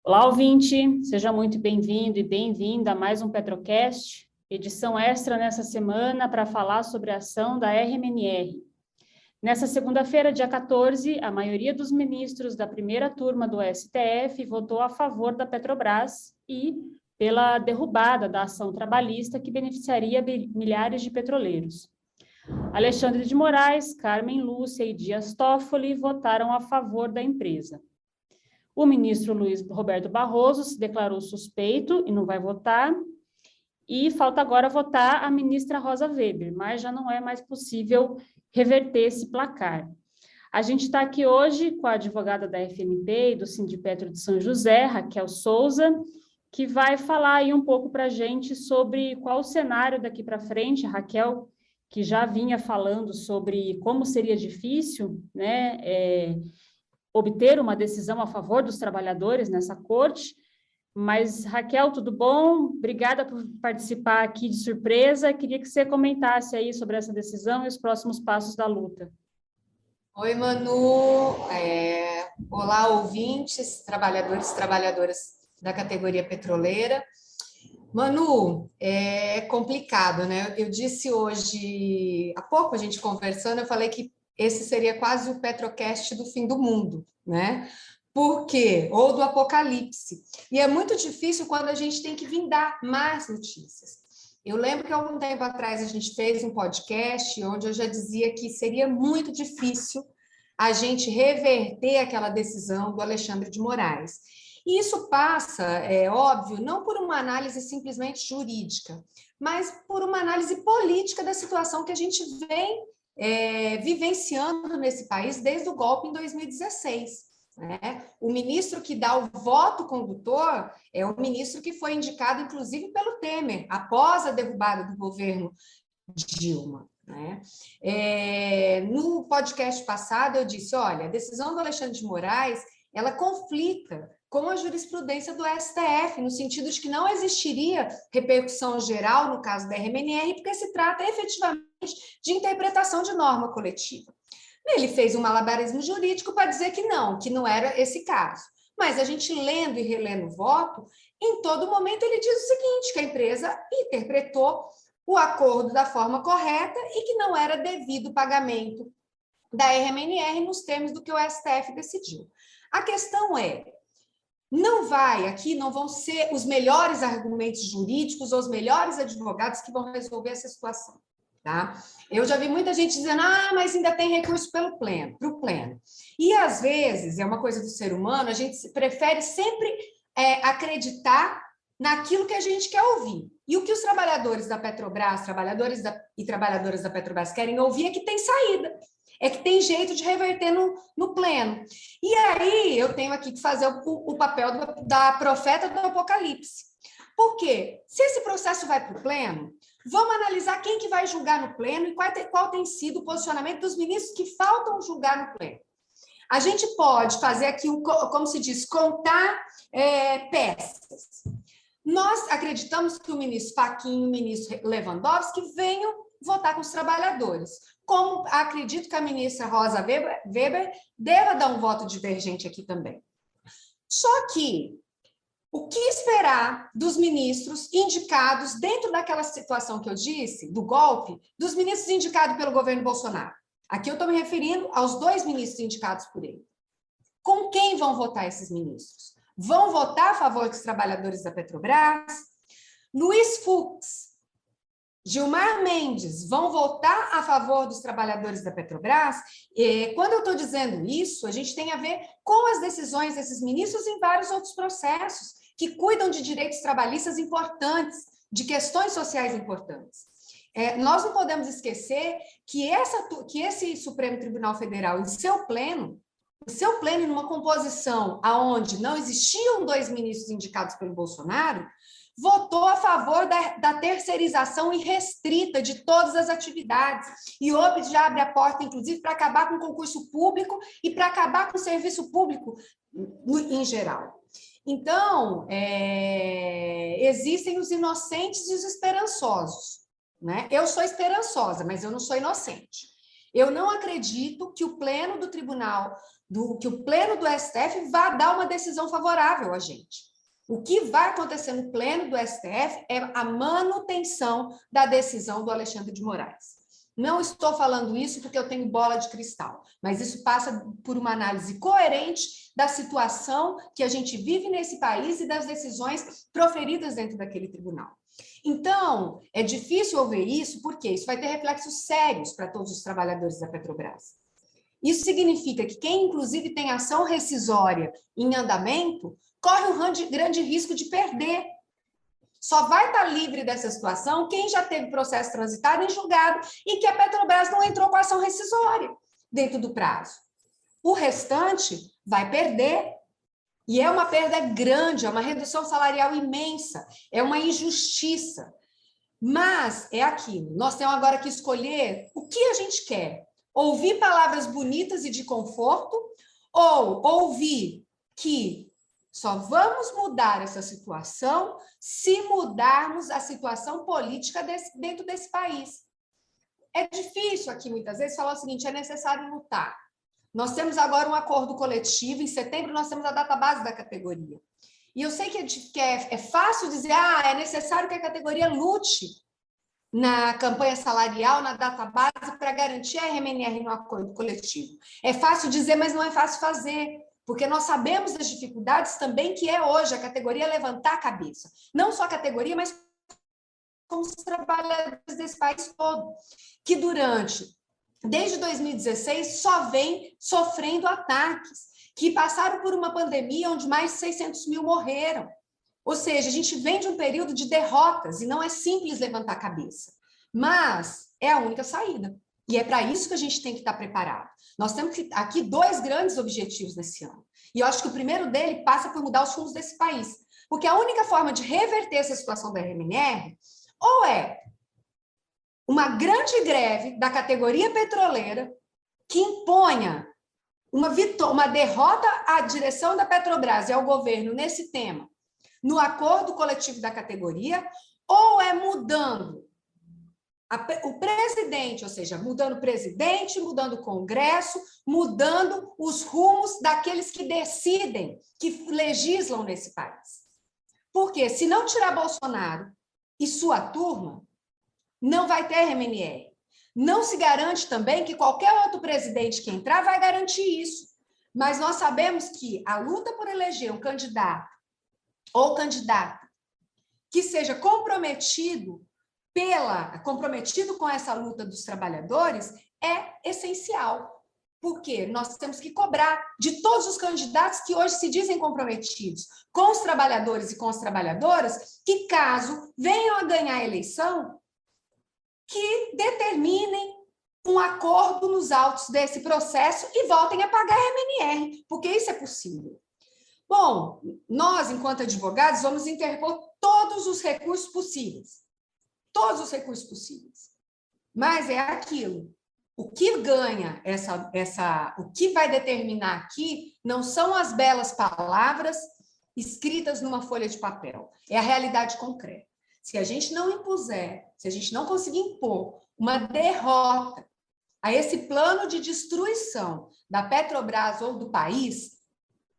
Olá, ouvinte, seja muito bem-vindo e bem-vinda a mais um Petrocast, edição extra nessa semana para falar sobre a ação da RMNR. Nessa segunda-feira, dia 14, a maioria dos ministros da primeira turma do STF votou a favor da Petrobras e pela derrubada da ação trabalhista que beneficiaria milhares de petroleiros. Alexandre de Moraes, Carmen Lúcia e Dias Toffoli votaram a favor da empresa. O ministro Luiz Roberto Barroso se declarou suspeito e não vai votar. E falta agora votar a ministra Rosa Weber, mas já não é mais possível reverter esse placar. A gente está aqui hoje com a advogada da FNP e do Sindipetro de São José, Raquel Souza, que vai falar aí um pouco para a gente sobre qual o cenário daqui para frente. A Raquel, que já vinha falando sobre como seria difícil, né, obter uma decisão a favor dos trabalhadores nessa corte. Mas, Raquel, tudo bom? Obrigada por participar aqui de surpresa. Queria que você comentasse aí sobre essa decisão e os próximos passos da luta. Oi, Manu. Olá, ouvintes, trabalhadores e trabalhadoras da categoria petroleira. Manu, é complicado, né? Eu disse hoje, há pouco a gente conversando, eu falei que esse seria quase o Petrocast do fim do mundo, né? Por quê? Ou do apocalipse. E é muito difícil quando a gente tem que vir dar más notícias. Eu lembro que há algum tempo atrás a gente fez um podcast onde eu já dizia que seria muito difícil a gente reverter aquela decisão do Alexandre de Moraes. E isso passa, é óbvio, não por uma análise simplesmente jurídica, mas por uma análise política da situação que a gente vem vivenciando nesse país desde o golpe em 2016. Né? O ministro que dá o voto condutor é o ministro que foi indicado, inclusive, pelo Temer, após a derrubada do governo Dilma. Né? No podcast passado, eu disse, olha, a decisão do Alexandre de Moraes, ela conflita com a jurisprudência do STF, no sentido de que não existiria repercussão geral no caso da RMNR, porque se trata efetivamente de interpretação de norma coletiva. Ele fez um malabarismo jurídico para dizer que não era esse caso. Mas a gente lendo e relendo o voto, em todo momento ele diz o seguinte, que a empresa interpretou o acordo da forma correta e que não era devido o pagamento da RMNR nos termos do que o STF decidiu. A questão é, não vão ser os melhores argumentos jurídicos ou os melhores advogados que vão resolver essa situação. Tá? Eu já vi muita gente dizendo, mas ainda tem recurso para o pleno. E, às vezes, é uma coisa do ser humano, a gente prefere sempre acreditar naquilo que a gente quer ouvir. E o que os trabalhadores da Petrobras, e trabalhadoras da Petrobras querem ouvir é que tem saída, é que tem jeito de reverter no pleno. E aí eu tenho aqui que fazer o papel da profeta do apocalipse. Por quê? Se esse processo vai para o pleno, vamos analisar quem que vai julgar no pleno e qual tem sido o posicionamento dos ministros que faltam julgar no pleno. A gente pode fazer aqui, como se diz, contar peças. Nós acreditamos que o ministro Fachin e o ministro Lewandowski venham votar com os trabalhadores. Como acredito que a ministra Rosa Weber deva dar um voto divergente aqui também. Só que o que esperar dos ministros indicados dentro daquela situação que eu disse, do golpe, dos ministros indicados pelo governo Bolsonaro? Aqui eu estou me referindo aos 2 ministros indicados por ele. Com quem vão votar esses ministros? Vão votar a favor dos trabalhadores da Petrobras? Luiz Fux, Gilmar Mendes vão votar a favor dos trabalhadores da Petrobras? Quando eu estou dizendo isso, a gente tem a ver com as decisões desses ministros em vários outros processos que cuidam de direitos trabalhistas importantes, de questões sociais importantes. Nós não podemos esquecer que esse Supremo Tribunal Federal, em seu pleno, numa composição onde não existiam 2 ministros indicados pelo Bolsonaro, votou a favor da terceirização irrestrita de todas as atividades. E hoje já abre a porta, inclusive, para acabar com o concurso público e para acabar com o serviço público em geral. Então, existem os inocentes e os esperançosos. Né? Eu sou esperançosa, mas eu não sou inocente. Eu não acredito que o pleno do tribunal, que o pleno do STF vá dar uma decisão favorável a gente. O que vai acontecer no pleno do STF é a manutenção da decisão do Alexandre de Moraes. Não estou falando isso porque eu tenho bola de cristal, mas isso passa por uma análise coerente da situação que a gente vive nesse país e das decisões proferidas dentro daquele tribunal. Então, é difícil ouvir isso, porque isso vai ter reflexos sérios para todos os trabalhadores da Petrobras. Isso significa que quem, inclusive, tem ação rescisória em andamento, corre o grande risco de perder. Só vai estar livre dessa situação quem já teve processo transitado em julgado e que a Petrobras não entrou com ação rescisória dentro do prazo. O restante vai perder. E é uma perda grande, é uma redução salarial imensa, é uma injustiça. Mas é aquilo, nós temos agora que escolher o que a gente quer. Ouvir palavras bonitas e de conforto, ou ouvir que só vamos mudar essa situação se mudarmos a situação política dentro desse país. É difícil aqui, muitas vezes, falar o seguinte, é necessário lutar. Nós temos agora um acordo coletivo, em setembro nós temos a database da categoria. E eu sei que é fácil dizer, é necessário que a categoria lute na campanha salarial, na database, para garantir a RMNR no acordo coletivo. É fácil dizer, mas não é fácil fazer, porque nós sabemos das dificuldades também que é hoje a categoria levantar a cabeça. Não só a categoria, mas como os trabalhadores desse país todo, que desde 2016, só vem sofrendo ataques, que passaram por uma pandemia onde mais de 600 mil morreram. Ou seja, a gente vem de um período de derrotas e não é simples levantar a cabeça. Mas é a única saída. E é para isso que a gente tem que estar preparado. Nós temos aqui 2 grandes objetivos nesse ano. E eu acho que o primeiro dele passa por mudar os rumos desse país. Porque a única forma de reverter essa situação da RMNR ou é uma grande greve da categoria petroleira que imponha uma derrota à direção da Petrobras e ao governo nesse tema, no acordo coletivo da categoria, ou é mudando o presidente, ou seja, mudando o presidente, mudando o Congresso, mudando os rumos daqueles que decidem, que legislam nesse país. Porque se não tirar Bolsonaro e sua turma, não vai ter RMNR. Não se garante também que qualquer outro presidente que entrar vai garantir isso. Mas nós sabemos que a luta por eleger um candidato ou candidata que seja comprometido com essa luta dos trabalhadores é essencial. Porque nós temos que cobrar de todos os candidatos que hoje se dizem comprometidos com os trabalhadores e com as trabalhadoras, que caso venham a ganhar a eleição, que determinem um acordo nos autos desse processo e voltem a pagar a RMNR, porque isso é possível. Bom, nós, enquanto advogados, vamos interpor todos os recursos possíveis. Todos os recursos possíveis. Mas é aquilo. O que ganha o que vai determinar aqui não são as belas palavras escritas numa folha de papel. É a realidade concreta. Se a gente não impuser, se a gente não conseguir impor uma derrota a esse plano de destruição da Petrobras ou do país,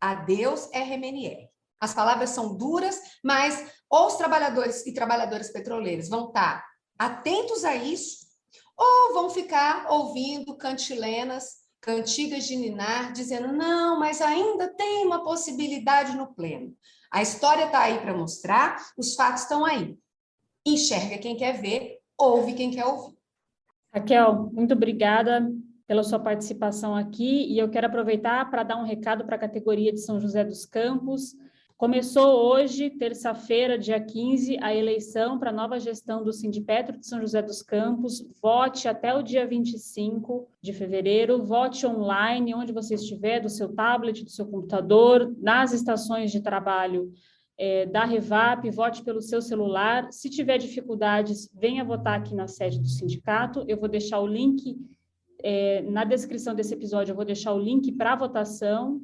adeus RMNR. As palavras são duras, mas ou os trabalhadores e trabalhadoras petroleiros vão estar atentos a isso, ou vão ficar ouvindo cantilenas, cantigas de ninar, dizendo, não, mas ainda tem uma possibilidade no pleno. A história está aí para mostrar, os fatos estão aí. Enxerga quem quer ver, ouve quem quer ouvir. Raquel, muito obrigada pela sua participação aqui e eu quero aproveitar para dar um recado para a categoria de São José dos Campos. Começou hoje, terça-feira, dia 15, a eleição para a nova gestão do Sindipetro de São José dos Campos. Vote até o dia 25 de fevereiro, vote online, onde você estiver, do seu tablet, do seu computador, nas estações de trabalho da Revap, vote pelo seu celular. Se tiver dificuldades, venha votar aqui na sede do sindicato. Eu vou deixar o link, na descrição desse episódio, eu vou deixar o link para a votação.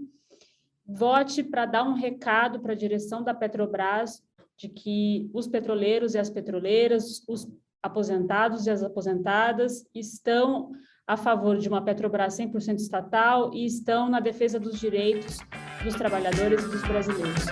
Vote para dar um recado para a direção da Petrobras de que os petroleiros e as petroleiras, os aposentados e as aposentadas estão a favor de uma Petrobras 100% estatal e estão na defesa dos direitos dos trabalhadores e dos brasileiros.